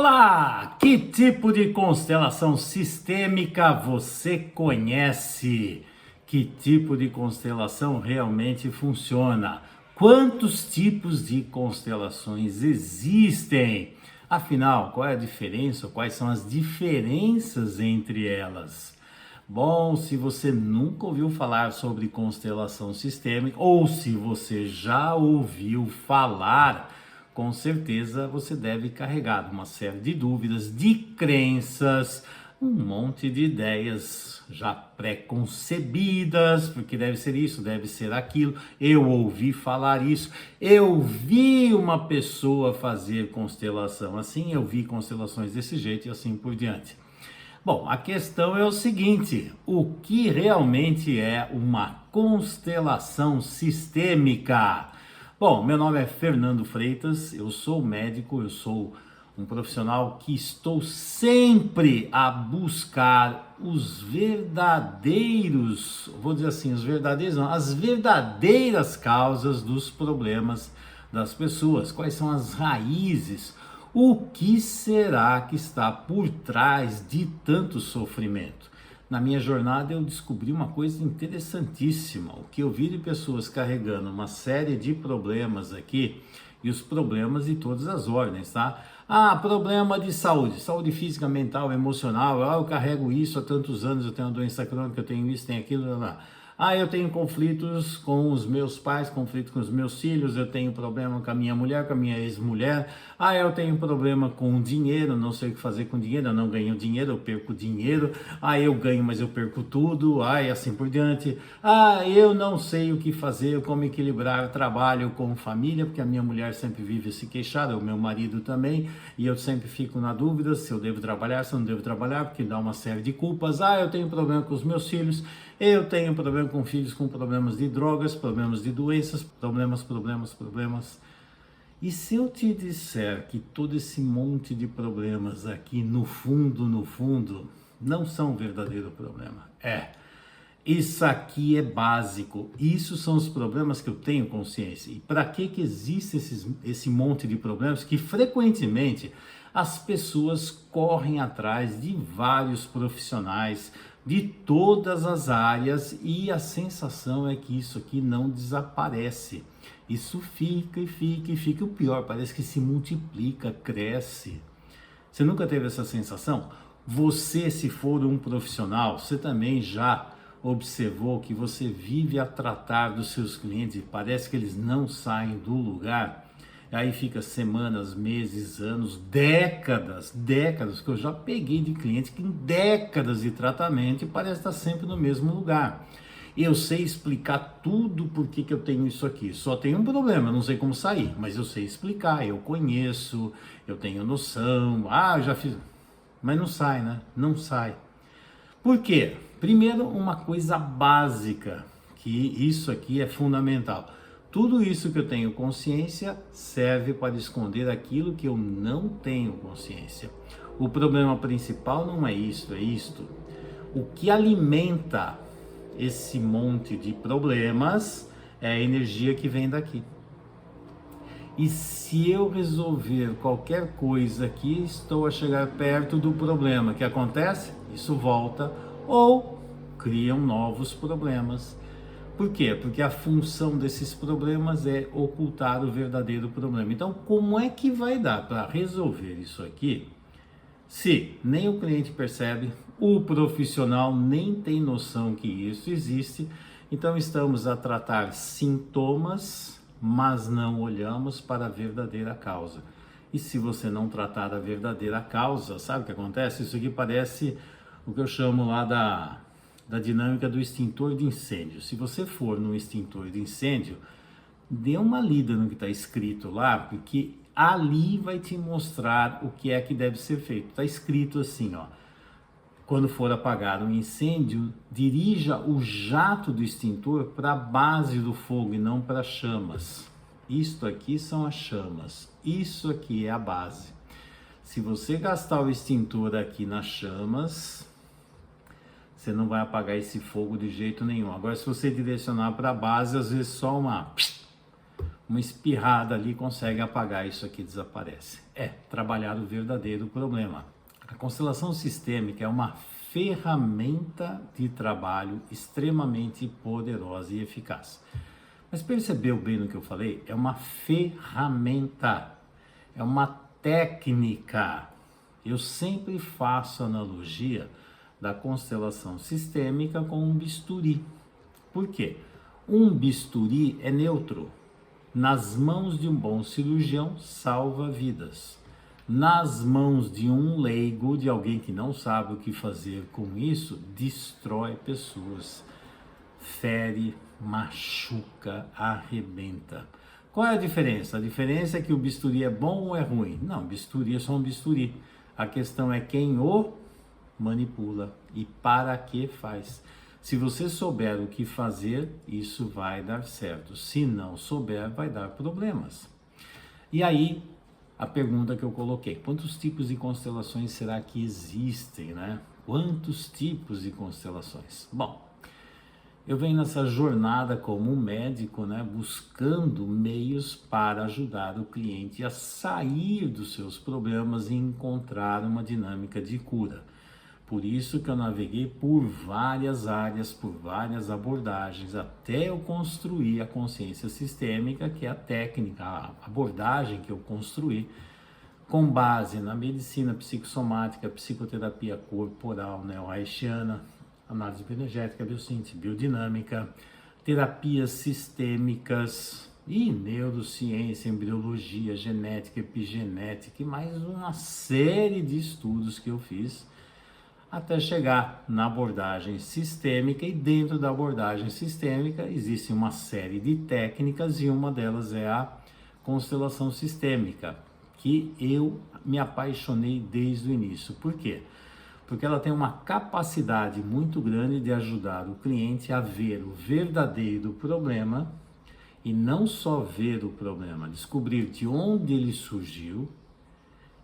Olá! Que tipo de constelação sistêmica você conhece? Que tipo de constelação realmente funciona? Quantos tipos de constelações existem? Afinal, qual é a diferença? Quais são as diferenças entre elas? Bom, se você nunca ouviu falar sobre constelação sistêmica ou se você já ouviu falar, com certeza você deve carregar uma série de dúvidas, de crenças, um monte de ideias já pré-concebidas, porque deve ser isso, deve ser aquilo. Eu ouvi falar isso, eu vi uma pessoa fazer constelação assim, eu vi constelações desse jeito e assim por diante. Bom, a questão é o seguinte: o que realmente é uma constelação sistêmica? Bom, meu nome é Fernando Freitas, eu sou médico, eu sou um profissional que estou sempre a buscar os verdadeiros, vou dizer assim, os verdadeiros não, as verdadeiras causas dos problemas das pessoas. Quais são as raízes? O que será que está por trás de tanto sofrimento? Na minha jornada eu descobri uma coisa interessantíssima, o que eu vi de pessoas carregando uma série de problemas aqui, e os problemas de todas as ordens, tá? Ah, problema de saúde física, mental, emocional, eu carrego isso há tantos anos, eu tenho uma doença crônica, eu tenho isso, tenho aquilo, blá, blá. Ah, eu tenho conflitos com os meus pais, conflito com os meus filhos, eu tenho problema com a minha mulher, com a minha ex-mulher. Ah, eu tenho problema com dinheiro, não sei o que fazer com dinheiro, eu não ganho dinheiro, eu perco dinheiro. Ah, eu ganho, mas eu perco tudo. Ah, e assim por diante. Ah, eu não sei o que fazer, como equilibrar trabalho com família, porque a minha mulher sempre vive se queixar, o meu marido também, e eu sempre fico na dúvida se eu devo trabalhar, se eu não devo trabalhar, porque dá uma série de culpas. Ah, eu tenho problema com os meus filhos, eu tenho problema com filhos com problemas de drogas, problemas de doenças, problemas. E se eu te disser que todo esse monte de problemas aqui no fundo, não são um verdadeiro problema? Isso aqui é básico, isso são os problemas que eu tenho consciência. E para que existe esse monte de problemas que frequentemente as pessoas correm atrás de vários profissionais de todas as áreas e a sensação é que isso aqui não desaparece. Isso fica e fica e fica. O pior, parece que se multiplica, cresce. Você nunca teve essa sensação? Você, se for um profissional, você também já observou que você vive a tratar dos seus clientes e parece que eles não saem do lugar? Aí fica semanas, meses, anos, décadas, que eu já peguei de cliente que em décadas de tratamento e parece estar sempre no mesmo lugar. Eu sei explicar tudo por que eu tenho isso aqui. Só tem um problema, eu não sei como sair, mas eu sei explicar, eu conheço, eu tenho noção. Ah, eu já fiz. Mas não sai, né? Não sai. Por quê? Primeiro, uma coisa básica, que isso aqui é fundamental. Tudo isso que eu tenho consciência serve para esconder aquilo que eu não tenho consciência. O problema principal não é isso, é isto. O que alimenta esse monte de problemas é a energia que vem daqui. E se eu resolver qualquer coisa aqui, estou a chegar perto do problema. O que acontece? Isso volta ou criam novos problemas. Por quê? Porque a função desses problemas é ocultar o verdadeiro problema. Então, como é que vai dar para resolver isso aqui se nem o cliente percebe, o profissional nem tem noção que isso existe? Então, estamos a tratar sintomas, mas não olhamos para a verdadeira causa. E se você não tratar a verdadeira causa, sabe o que acontece? Isso aqui parece o que eu chamo lá da dinâmica do extintor de incêndio. Se você for no extintor de incêndio, dê uma lida no que está escrito lá, porque ali vai te mostrar o que é que deve ser feito. Está escrito assim, ó: quando for apagar um incêndio, dirija o jato do extintor para a base do fogo e não para as chamas. Isto aqui são as chamas, isso aqui é a base. Se você gastar o extintor aqui nas chamas, você não vai apagar esse fogo de jeito nenhum. Agora, se você direcionar para a base, às vezes só uma espirrada ali consegue apagar isso aqui, desaparece. É trabalhar o verdadeiro problema. A constelação sistêmica é uma ferramenta de trabalho extremamente poderosa e eficaz. Mas percebeu bem no que eu falei? É uma ferramenta, é uma técnica. Eu sempre faço analogia da constelação sistêmica com um bisturi. Por quê? Um bisturi é neutro. Nas mãos de um bom cirurgião, salva vidas. Nas mãos de um leigo, de alguém que não sabe o que fazer com isso, destrói pessoas, fere, machuca, arrebenta. Qual é a diferença? A diferença é que o bisturi é bom ou é ruim? Não, bisturi é só um bisturi. A questão é quem o manipula e para que faz. Se você souber o que fazer, isso vai dar certo. Se não souber, vai dar problemas. E aí, a pergunta que eu coloquei: quantos tipos de constelações será que existem, né? Quantos tipos de constelações? Bom, eu venho nessa jornada como médico, né, buscando meios para ajudar o cliente a sair dos seus problemas e encontrar uma dinâmica de cura. Por isso que eu naveguei por várias áreas, por várias abordagens, até eu construir a consciência sistêmica, que é a técnica, a abordagem que eu construí com base na medicina psicossomática, psicoterapia corporal neo-haitiana, análise bioenergética, biossíntese, biodinâmica, terapias sistêmicas e neurociência, embriologia, genética, epigenética e mais uma série de estudos que eu fiz até chegar na abordagem sistêmica. E dentro da abordagem sistêmica existe uma série de técnicas e uma delas é a constelação sistêmica, que eu me apaixonei desde o início. Por quê? Porque ela tem uma capacidade muito grande de ajudar o cliente a ver o verdadeiro problema e não só ver o problema, descobrir de onde ele surgiu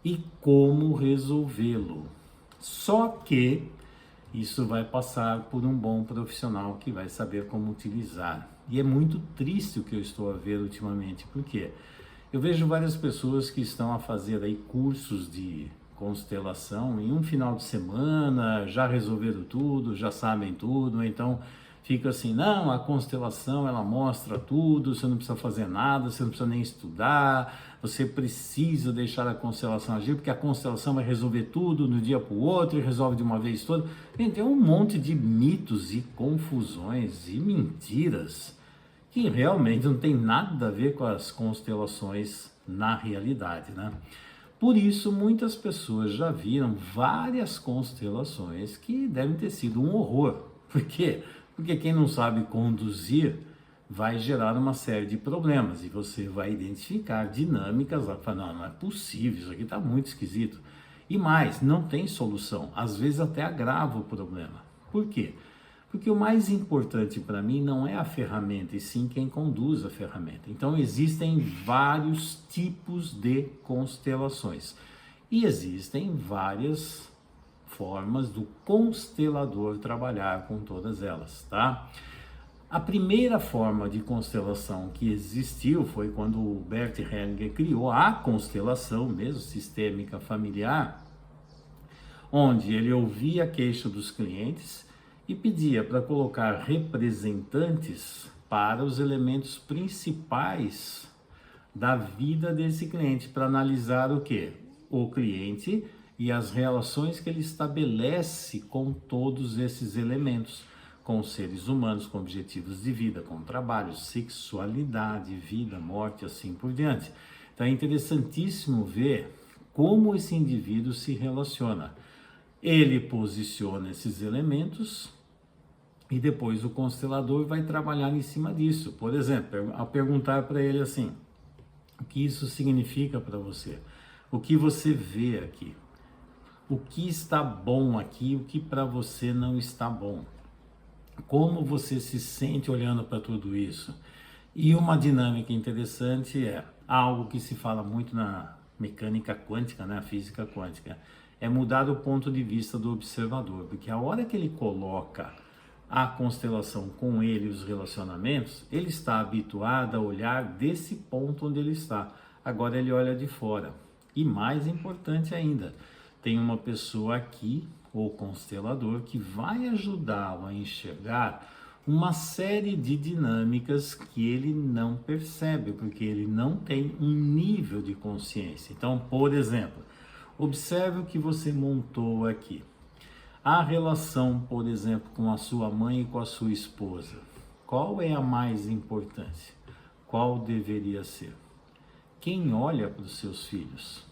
e como resolvê-lo. Só que isso vai passar por um bom profissional que vai saber como utilizar. E é muito triste o que eu estou a ver ultimamente, porque eu vejo várias pessoas que estão a fazer aí cursos de constelação em um final de semana, já resolveram tudo, já sabem tudo, então fica assim: não, a constelação ela mostra tudo, você não precisa fazer nada, você não precisa nem estudar, você precisa deixar a constelação agir, porque a constelação vai resolver tudo no dia para o outro e resolve de uma vez toda. Gente, tem um monte de mitos e confusões e mentiras que realmente não tem nada a ver com as constelações na realidade, né? Por isso, muitas pessoas já viram várias constelações que devem ter sido um horror. Por quê? Porque quem não sabe conduzir vai gerar uma série de problemas e você vai identificar dinâmicas, vai falar: não é possível, isso aqui está muito esquisito. E mais, não tem solução, às vezes até agrava o problema. Por quê? Porque o mais importante para mim não é a ferramenta, e sim quem conduz a ferramenta. Então existem vários tipos de constelações e existem várias formas do constelador trabalhar com todas elas, tá? A primeira forma de constelação que existiu foi quando o Bert Hellinger criou a constelação mesmo, sistêmica familiar, onde ele ouvia a queixa dos clientes e pedia para colocar representantes para os elementos principais da vida desse cliente, para analisar o quê? O cliente e as relações que ele estabelece com todos esses elementos, com os seres humanos, com objetivos de vida, com trabalho, sexualidade, vida, morte, assim por diante. Então é interessantíssimo ver como esse indivíduo se relaciona. Ele posiciona esses elementos e depois o constelador vai trabalhar em cima disso. Por exemplo, ao perguntar para ele assim: o que isso significa para você? O que você vê aqui? O que está bom aqui? O que para você não está bom? Como você se sente olhando para tudo isso? E uma dinâmica interessante é algo que se fala muito na mecânica quântica, né, física quântica, é mudar o ponto de vista do observador, porque a hora que ele coloca a constelação com ele, os relacionamentos, ele está habituado a olhar desse ponto onde ele está. Agora ele olha de fora. E mais importante ainda, tem uma pessoa aqui, ou constelador, que vai ajudá-lo a enxergar uma série de dinâmicas que ele não percebe, porque ele não tem um nível de consciência. Então, por exemplo, observe o que você montou aqui. A relação, por exemplo, com a sua mãe e com a sua esposa. Qual é a mais importante? Qual deveria ser? Quem olha para os seus filhos?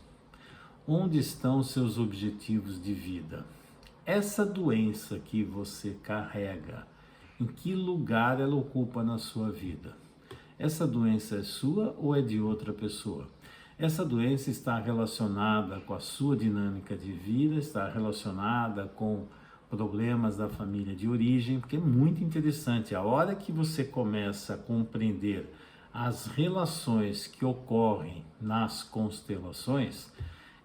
Onde estão os seus objetivos de vida? Essa doença que você carrega, em que lugar ela ocupa na sua vida? Essa doença é sua ou é de outra pessoa? Essa doença está relacionada com a sua dinâmica de vida, está relacionada com problemas da família de origem, porque é muito interessante. A hora que você começa a compreender as relações que ocorrem nas constelações,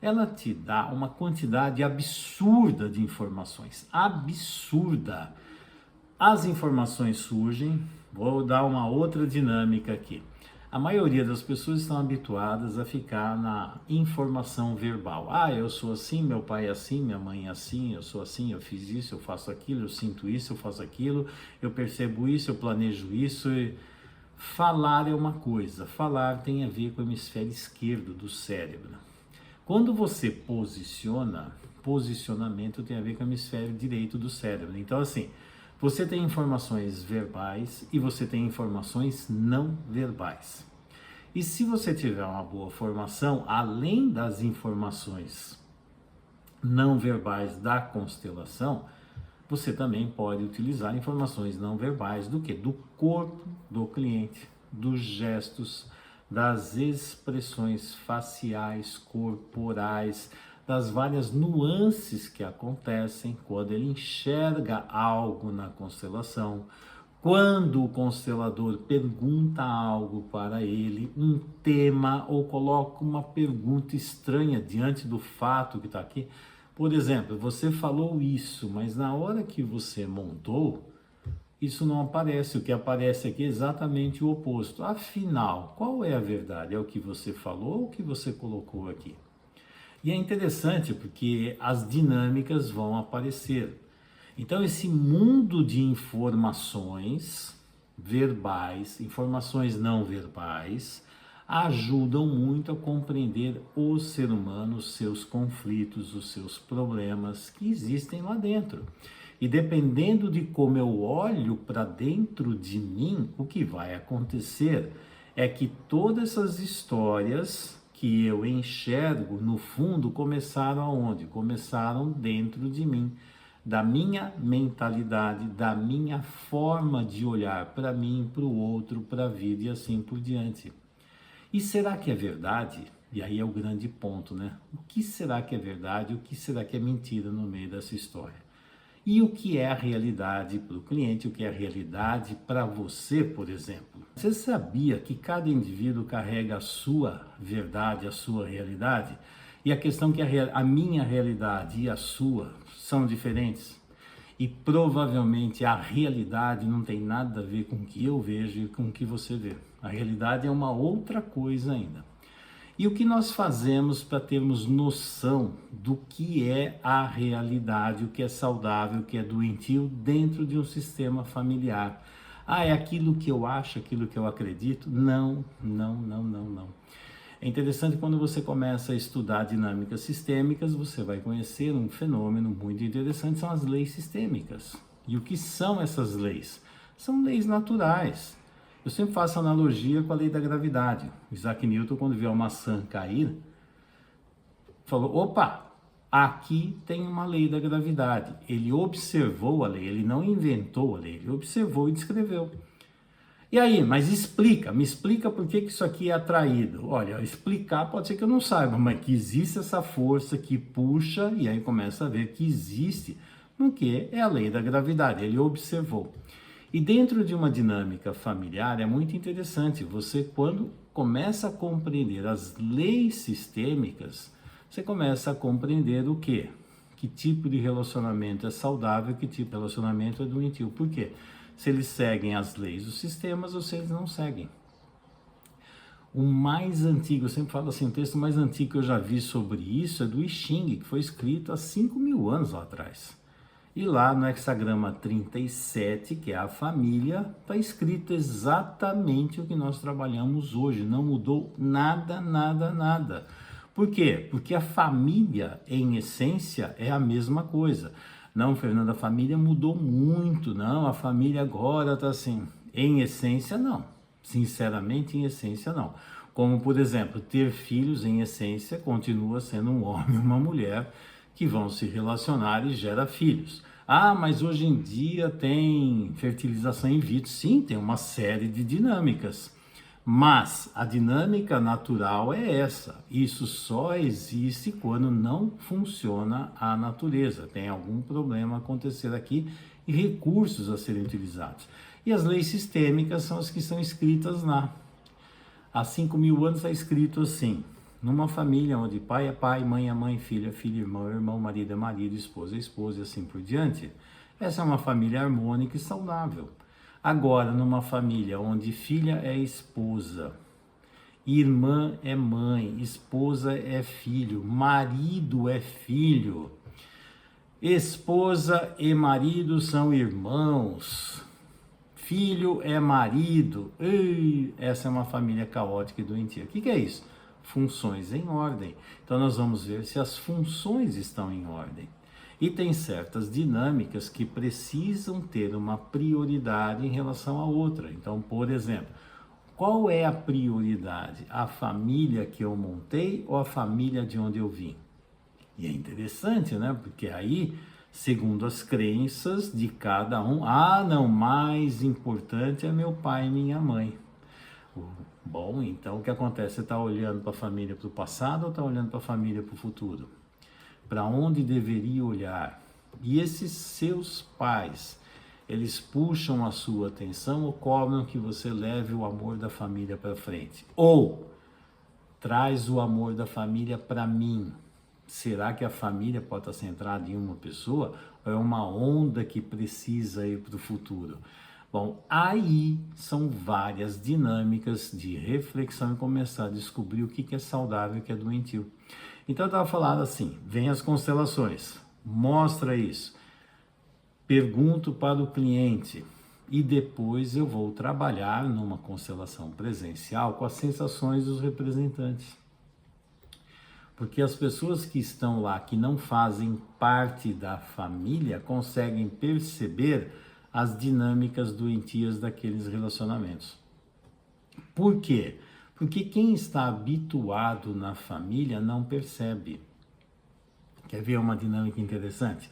ela te dá uma quantidade absurda de informações. Absurda! As informações surgem, vou dar uma outra dinâmica aqui. A maioria das pessoas estão habituadas a ficar na informação verbal. Ah, eu sou assim, meu pai é assim, minha mãe é assim, eu sou assim, eu fiz isso, eu faço aquilo, eu sinto isso, eu faço aquilo, eu percebo isso, eu planejo isso. Falar é uma coisa, falar tem a ver com o hemisfério esquerdo do cérebro. Quando você posiciona, posicionamento tem a ver com o hemisfério direito do cérebro. Então, assim, você tem informações verbais e você tem informações não verbais. E se você tiver uma boa formação, além das informações não verbais da constelação, você também pode utilizar informações não verbais do que? Do corpo do cliente, dos gestos, das expressões faciais, corporais, das várias nuances que acontecem quando ele enxerga algo na constelação, quando o constelador pergunta algo para ele, um tema, ou coloca uma pergunta estranha diante do fato que está aqui. Por exemplo, você falou isso, mas na hora que você montou, isso não aparece. O que aparece aqui é exatamente o oposto. Afinal, qual é a verdade? É o que você falou ou o que você colocou aqui? E é interessante porque as dinâmicas vão aparecer. Então, esse mundo de informações verbais, informações não verbais, ajudam muito a compreender o ser humano, os seus conflitos, os seus problemas que existem lá dentro. E dependendo de como eu olho para dentro de mim, o que vai acontecer é que todas essas histórias que eu enxergo, no fundo, começaram aonde? Começaram dentro de mim, da minha mentalidade, da minha forma de olhar para mim, para o outro, para a vida e assim por diante. E será que é verdade? E aí é o grande ponto, né? O que será que é verdade? O que será que é mentira no meio dessa história? E o que é a realidade para o cliente? O que é a realidade para você, por exemplo? Você sabia que cada indivíduo carrega a sua verdade, a sua realidade? E a questão que a minha realidade e a sua são diferentes? E provavelmente a realidade não tem nada a ver com o que eu vejo e com o que você vê. A realidade é uma outra coisa ainda. E o que nós fazemos para termos noção do que é a realidade, o que é saudável, o que é doentio dentro de um sistema familiar? Ah, é aquilo que eu acho, aquilo que eu acredito? Não, não, não, não, não. É interessante quando você começa a estudar dinâmicas sistêmicas, você vai conhecer um fenômeno muito interessante, são as leis sistêmicas. E o que são essas leis? São leis naturais. Eu sempre faço analogia com a lei da gravidade. Isaac Newton, quando viu a maçã cair, falou, opa, aqui tem uma lei da gravidade. Ele observou a lei, ele não inventou a lei, ele observou e descreveu. E aí, mas me explica por que isso aqui é atraído. Olha, explicar pode ser que eu não saiba, mas que existe essa força que puxa, e aí começa a ver que existe, porque é a lei da gravidade, ele observou. E dentro de uma dinâmica familiar é muito interessante, você quando começa a compreender as leis sistêmicas, você começa a compreender o quê? que tipo de relacionamento é saudável e que tipo de relacionamento é doentio. Por quê? Se eles seguem as leis dos sistemas ou se eles não seguem. O mais antigo, eu sempre falo assim, o texto mais antigo que eu já vi sobre isso é do I Ching, que foi escrito há 5.000 anos lá atrás. E lá no hexagrama 37, que é a família, está escrito exatamente o que nós trabalhamos hoje. Não mudou nada, nada, nada. Por quê? Porque a família, em essência, é a mesma coisa. Não, Fernanda, a família mudou muito. Não, a família agora está assim. Em essência, não. Sinceramente, em essência, não. Como, por exemplo, ter filhos, em essência, continua sendo um homem e uma mulher que vão se relacionar e gera filhos. Ah, mas hoje em dia tem fertilização in vitro. Sim, tem uma série de dinâmicas. Mas a dinâmica natural é essa. Isso só existe quando não funciona a natureza. Tem algum problema acontecer aqui e recursos a serem utilizados. E as leis sistêmicas são as que são escritas lá. Há 5.000 anos está escrito assim: numa família onde pai é pai, mãe é mãe, filho é filho, irmão é irmão, marido é marido, esposa é esposa e assim por diante. Essa é uma família harmônica e saudável. Agora, numa família onde filha é esposa, irmã é mãe, esposa é filho, marido é filho, esposa e marido são irmãos, filho é marido. Essa é uma família caótica e doentia. O que é isso? Funções em ordem. Então nós vamos ver se as funções estão em ordem. E tem certas dinâmicas que precisam ter uma prioridade em relação à outra. Então, por exemplo, qual é a prioridade? A família que eu montei ou a família de onde eu vim? E é interessante, né? Porque aí, segundo as crenças de cada um, não, mais importante é meu pai e minha mãe. Bom, então o que acontece? Você está olhando para a família para o passado ou está olhando para a família para o futuro? Para onde deveria olhar? E esses seus pais, eles puxam a sua atenção ou cobram que você leve o amor da família para frente? Ou traz o amor da família para mim? Será que a família pode estar centrada em uma pessoa ou é uma onda que precisa ir para o futuro? Bom, aí são várias dinâmicas de reflexão e começar a descobrir o que é saudável e o que é doentio. Então eu estava falando assim, vem as constelações, mostra isso, pergunto para o cliente e depois eu vou trabalhar numa constelação presencial com as sensações dos representantes. Porque as pessoas que estão lá, que não fazem parte da família, conseguem perceber as dinâmicas doentias daqueles relacionamentos. Por quê? Porque quem está habituado na família não percebe. Quer ver uma dinâmica interessante?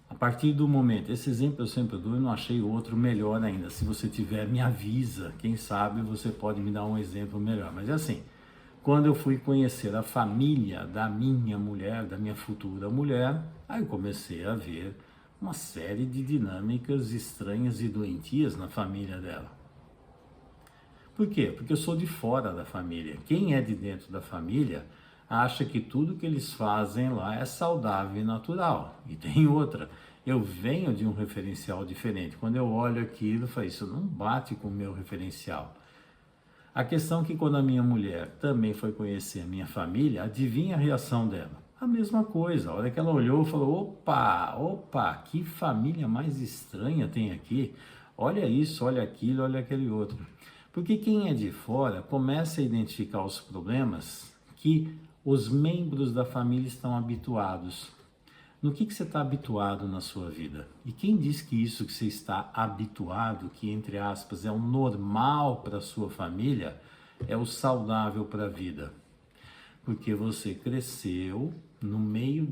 A partir do momento, esse exemplo eu sempre dou e não achei outro melhor ainda. Se você tiver, me avisa. Quem sabe você pode me dar um exemplo melhor. Mas é assim, quando eu fui conhecer a família da minha mulher, da minha futura mulher, aí eu comecei a ver uma série de dinâmicas estranhas e doentias na família dela. Por quê? Porque eu sou de fora da família. Quem é de dentro da família acha que tudo que eles fazem lá é saudável e natural. E tem outra, eu venho de um referencial diferente. Quando eu olho aquilo, eu falo, isso não bate com o meu referencial. A questão é que quando a minha mulher também foi conhecer a minha família, adivinha a reação dela? A mesma coisa. A hora que ela olhou, falou, opa, que família mais estranha tem aqui. Olha isso, olha aquilo, olha aquele outro. Porque quem é de fora começa a identificar os problemas que os membros da família estão habituados. No que você está habituado na sua vida? E quem diz que isso que você está habituado, que entre aspas é o normal para a sua família, é o saudável para a vida? Porque você cresceu no meio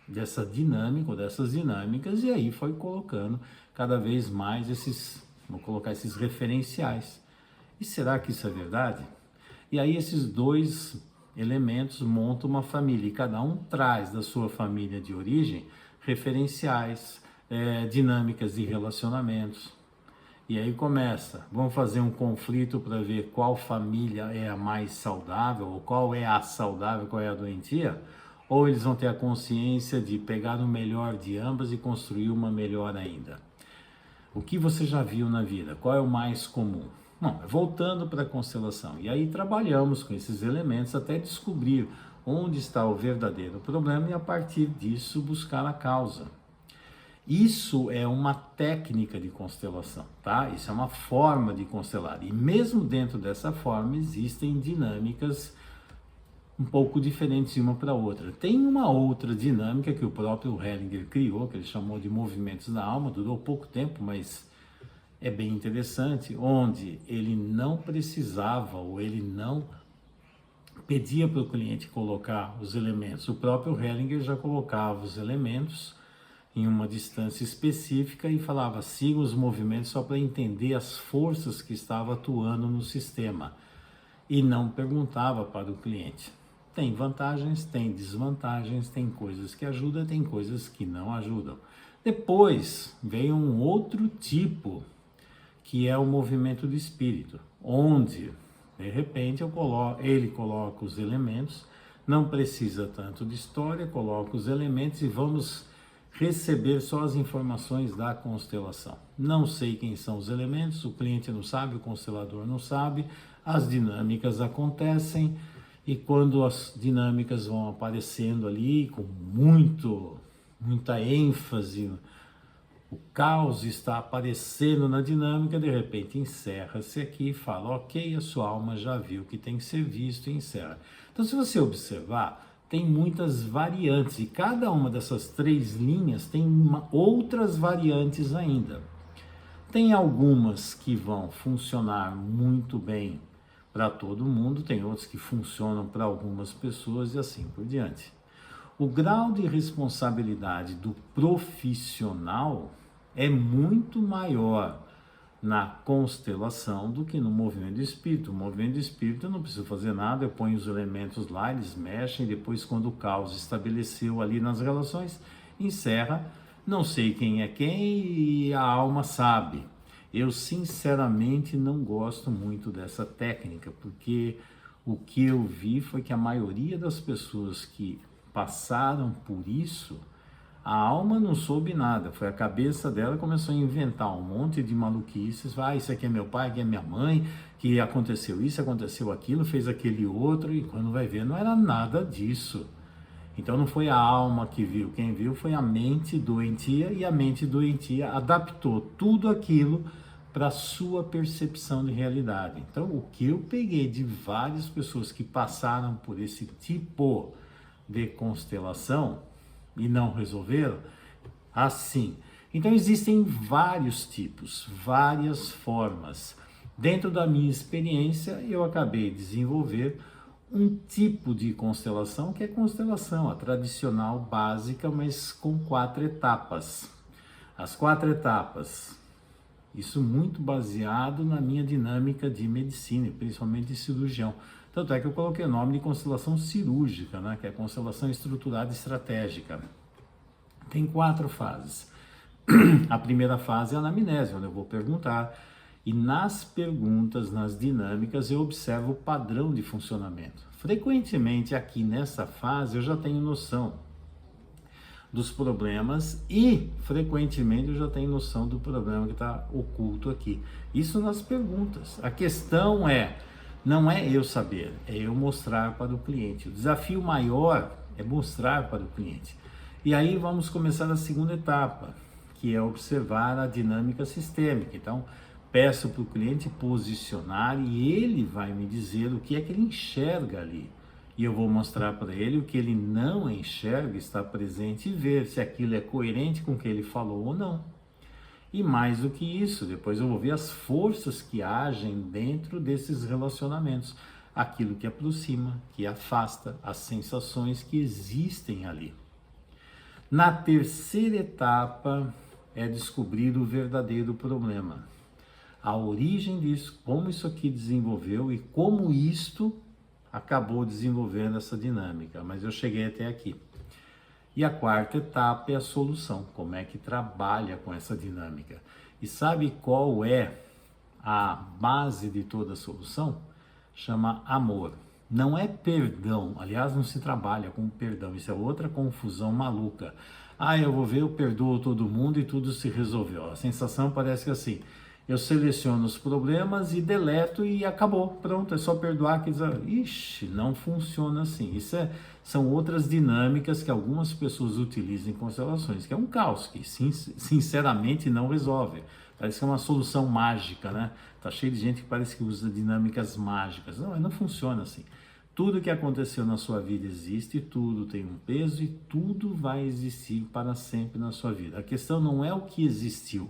dessa dinâmica, ou dessas dinâmicas, e aí foi colocando cada vez mais vou colocar esses referenciais. E será que isso é verdade? E aí esses dois elementos montam uma família, e cada um traz da sua família de origem referenciais, dinâmicas de relacionamentos. E aí vamos fazer um conflito para ver qual família é a mais saudável, ou qual é a saudável, qual é a doentia? ou eles vão ter a consciência de pegar o melhor de ambas e construir uma melhor ainda? O que você já viu na vida? Qual é o mais comum? Bom, voltando para a constelação. E aí trabalhamos com esses elementos até descobrir onde está o verdadeiro problema e a partir disso buscar a causa. Isso é uma técnica de constelação, tá? Isso é uma forma de constelar. E mesmo dentro dessa forma existem dinâmicas um pouco diferentes de uma para outra. Tem uma outra dinâmica que o próprio Hellinger criou, que ele chamou de movimentos da alma, durou pouco tempo, mas é bem interessante, onde ele não precisava ou ele não pedia para o cliente colocar os elementos. O próprio Hellinger já colocava os elementos em uma distância específica e falava, siga os movimentos só para entender as forças que estavam atuando no sistema. E não perguntava para o cliente. Tem vantagens, tem desvantagens, tem coisas que ajudam, tem coisas que não ajudam. Depois veio um outro tipo, que é o movimento do espírito, onde, de repente, ele coloca os elementos, não precisa tanto de história, coloca os elementos e vamos receber só as informações da constelação. Não sei quem são os elementos, o cliente não sabe, o constelador não sabe, as dinâmicas acontecem e quando as dinâmicas vão aparecendo ali com muita ênfase, o caos está aparecendo na dinâmica, de repente encerra-se aqui e fala, ok, a sua alma já viu o que tem que ser visto e encerra. Então, se você observar, tem muitas variantes e cada uma dessas 3 linhas tem outras variantes ainda. Tem algumas que vão funcionar muito bem para todo mundo, tem outras que funcionam para algumas pessoas e assim por diante. O grau de responsabilidade do profissional é muito maior na constelação do que no movimento do espírito. O movimento do espírito eu não preciso fazer nada, eu ponho os elementos lá, eles mexem, depois quando o caos estabeleceu ali nas relações, encerra, não sei quem é quem e a alma sabe. Eu sinceramente não gosto muito dessa técnica, porque o que eu vi foi que a maioria das pessoas que passaram por isso, a alma não soube nada, foi a cabeça dela que começou a inventar um monte de maluquices, isso aqui é meu pai, aqui é minha mãe, que aconteceu isso, aconteceu aquilo, fez aquele outro, e quando vai ver não era nada disso. Então não foi a alma que viu, quem viu foi a mente doentia, e a mente doentia adaptou tudo aquilo para a sua percepção de realidade. Então o que eu peguei de várias pessoas que passaram por esse tipo de constelação e não resolveram, assim. Então existem vários tipos, várias formas. Dentro da minha experiência, eu acabei de desenvolver um tipo de constelação que é constelação, a tradicional básica, mas com 4 etapas. As 4 etapas, isso muito baseado na minha dinâmica de medicina, principalmente de cirurgião. Tanto é que eu coloquei o nome de constelação cirúrgica, né, que é a constelação estruturada estratégica. Tem 4 fases. A primeira fase é a anamnese, onde eu vou perguntar, e nas perguntas, nas dinâmicas, eu observo o padrão de funcionamento. Frequentemente aqui nessa fase eu já tenho noção dos problemas e frequentemente eu já tenho noção do problema que está oculto aqui. Isso nas perguntas. A questão não é eu saber, é eu mostrar para o cliente. O desafio maior é mostrar para o cliente. E aí vamos começar a segunda etapa, que é observar a dinâmica sistêmica. Então, peço para o cliente posicionar e ele vai me dizer o que é que ele enxerga ali. E eu vou mostrar para ele o que ele não enxerga, está presente e ver se aquilo é coerente com o que ele falou ou não. E mais do que isso, depois eu vou ver as forças que agem dentro desses relacionamentos. Aquilo que aproxima, que afasta, as sensações que existem ali. Na terceira etapa é descobrir o verdadeiro problema. A origem disso, como isso aqui desenvolveu e como isto acabou desenvolvendo essa dinâmica. Mas eu cheguei até aqui. E a quarta etapa é a solução, como é que trabalha com essa dinâmica. E sabe qual é a base de toda a solução? Chama amor. não é perdão. Aliás, não se trabalha com perdão, isso é outra confusão maluca. Ah, eu vou ver, eu perdoo todo mundo e tudo se resolveu. A sensação parece que assim, eu seleciono os problemas e deleto e acabou, pronto, é só perdoar. Ixi, não funciona assim. São outras dinâmicas que algumas pessoas utilizam em constelações, que é um caos, que sinceramente não resolve. Parece que é uma solução mágica, né? Tá cheio de gente que parece que usa dinâmicas mágicas. Não, mas não funciona assim. Tudo que aconteceu na sua vida existe, tudo tem um peso e tudo vai existir para sempre na sua vida. A questão não é o que existiu,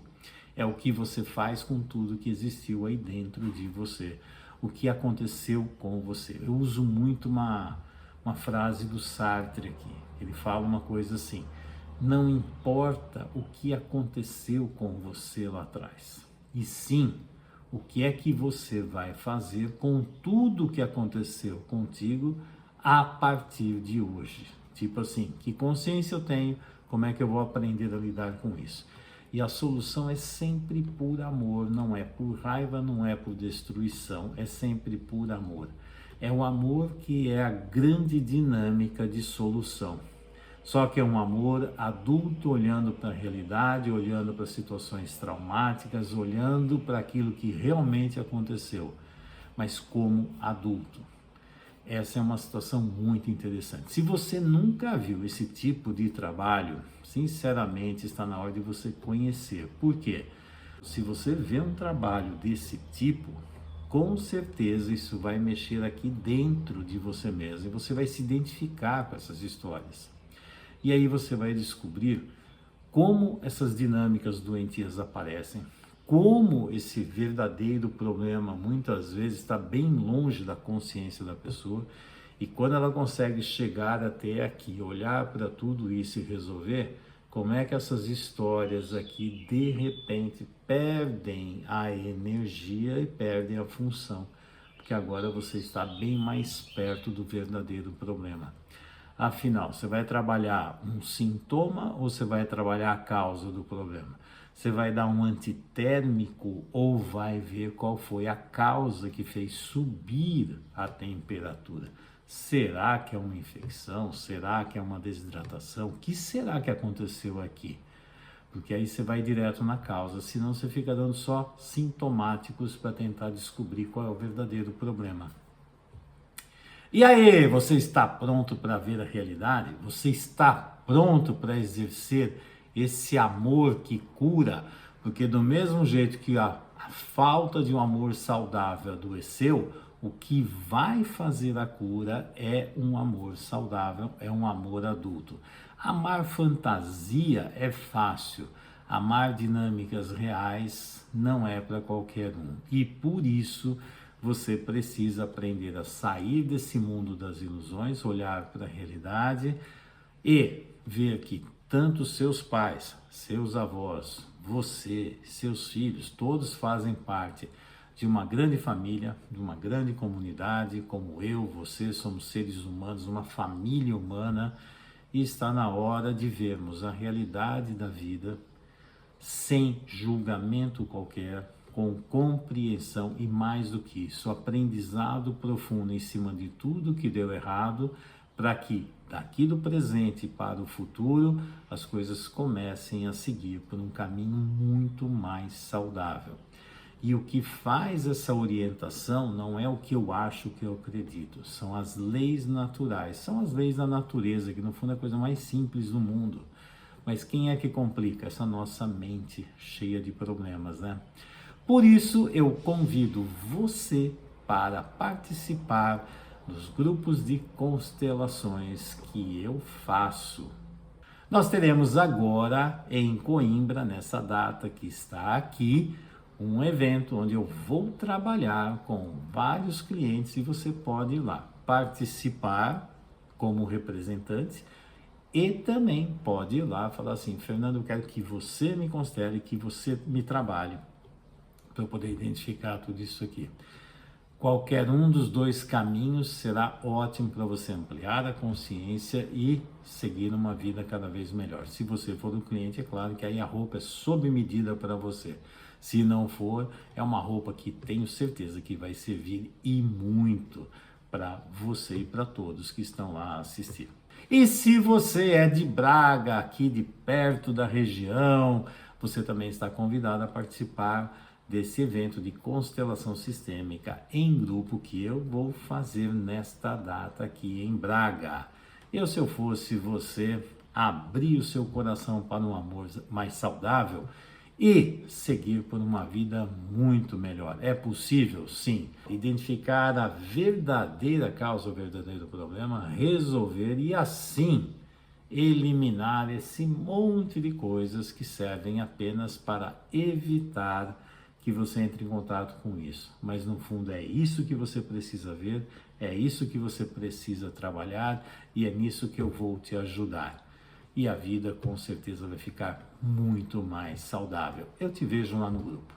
é o que você faz com tudo que existiu aí dentro de você, o que aconteceu com você. Eu uso muito uma frase do Sartre aqui, ele fala uma coisa assim: não importa o que aconteceu com você lá atrás, e sim o que é que você vai fazer com tudo que aconteceu contigo a partir de hoje. Tipo assim, que consciência eu tenho, como é que eu vou aprender a lidar com isso? E a solução é sempre por amor, não é por raiva, não é por destruição, é sempre por amor. É o amor que é a grande dinâmica de solução. Só que é um amor adulto, olhando para a realidade, olhando para situações traumáticas, olhando para aquilo que realmente aconteceu, mas como adulto. Essa é uma situação muito interessante. Se você nunca viu esse tipo de trabalho, sinceramente está na hora de você conhecer. Por quê? Se você vê um trabalho desse tipo, com certeza isso vai mexer aqui dentro de você mesmo e você vai se identificar com essas histórias. E aí você vai descobrir como essas dinâmicas doentias aparecem, como esse verdadeiro problema muitas vezes está bem longe da consciência da pessoa, e quando ela consegue chegar até aqui, olhar para tudo isso e resolver, como é que essas histórias aqui de repente perdem a energia e perdem a função, porque agora você está bem mais perto do verdadeiro problema. Afinal, você vai trabalhar um sintoma ou você vai trabalhar a causa do problema? Você vai dar um antitérmico ou vai ver qual foi a causa que fez subir a temperatura? Será que é uma infecção? Será que é uma desidratação? O que será que aconteceu aqui? Porque aí você vai direto na causa, senão você fica dando só sintomáticos para tentar descobrir qual é o verdadeiro problema. E aí, você está pronto para ver a realidade? Você está pronto para exercer esse amor que cura? Porque do mesmo jeito que a falta de um amor saudável adoeceu, o que vai fazer a cura é um amor saudável, é um amor adulto. Amar fantasia é fácil, amar dinâmicas reais não é para qualquer um. E por isso você precisa aprender a sair desse mundo das ilusões, olhar para a realidade e ver que tanto seus pais, seus avós, você, seus filhos, todos fazem parte de uma grande família, de uma grande comunidade, como eu, você, somos seres humanos, uma família humana, e está na hora de vermos a realidade da vida sem julgamento qualquer, com compreensão e, mais do que isso, aprendizado profundo em cima de tudo que deu errado, para que daqui do presente para o futuro as coisas comecem a seguir por um caminho muito mais saudável. E o que faz essa orientação não é o que eu acho, o que eu acredito, são as leis naturais, são as leis da natureza, que no fundo é a coisa mais simples do mundo. Mas quem é que complica? Essa nossa mente cheia de problemas, né? Por isso, eu convido você para participar dos grupos de constelações que eu faço. Nós teremos agora em Coimbra, nessa data que está aqui, um evento onde eu vou trabalhar com vários clientes e você pode ir lá participar como representante e também pode ir lá e falar assim: Fernando, eu quero que você me considere, que você me trabalhe, para eu poder identificar tudo isso aqui. Qualquer um dos dois caminhos será ótimo para você ampliar a consciência e seguir uma vida cada vez melhor. Se você for um cliente, é claro que aí a roupa é sob medida para você. Se não for, é uma roupa que tenho certeza que vai servir e muito para você e para todos que estão lá assistindo. E se você é de Braga, aqui de perto da região, você também está convidado a participar desse evento de constelação sistêmica em grupo que eu vou fazer nesta data aqui em Braga. Se eu fosse você, abrir o seu coração para um amor mais saudável e seguir por uma vida muito melhor. É possível, sim, identificar a verdadeira causa, o verdadeiro problema, resolver e assim eliminar esse monte de coisas que servem apenas para evitar que você entre em contato com isso. Mas no fundo é isso que você precisa ver, é isso que você precisa trabalhar e é nisso que eu vou te ajudar. E a vida com certeza vai ficar muito mais saudável. Eu te vejo lá no grupo.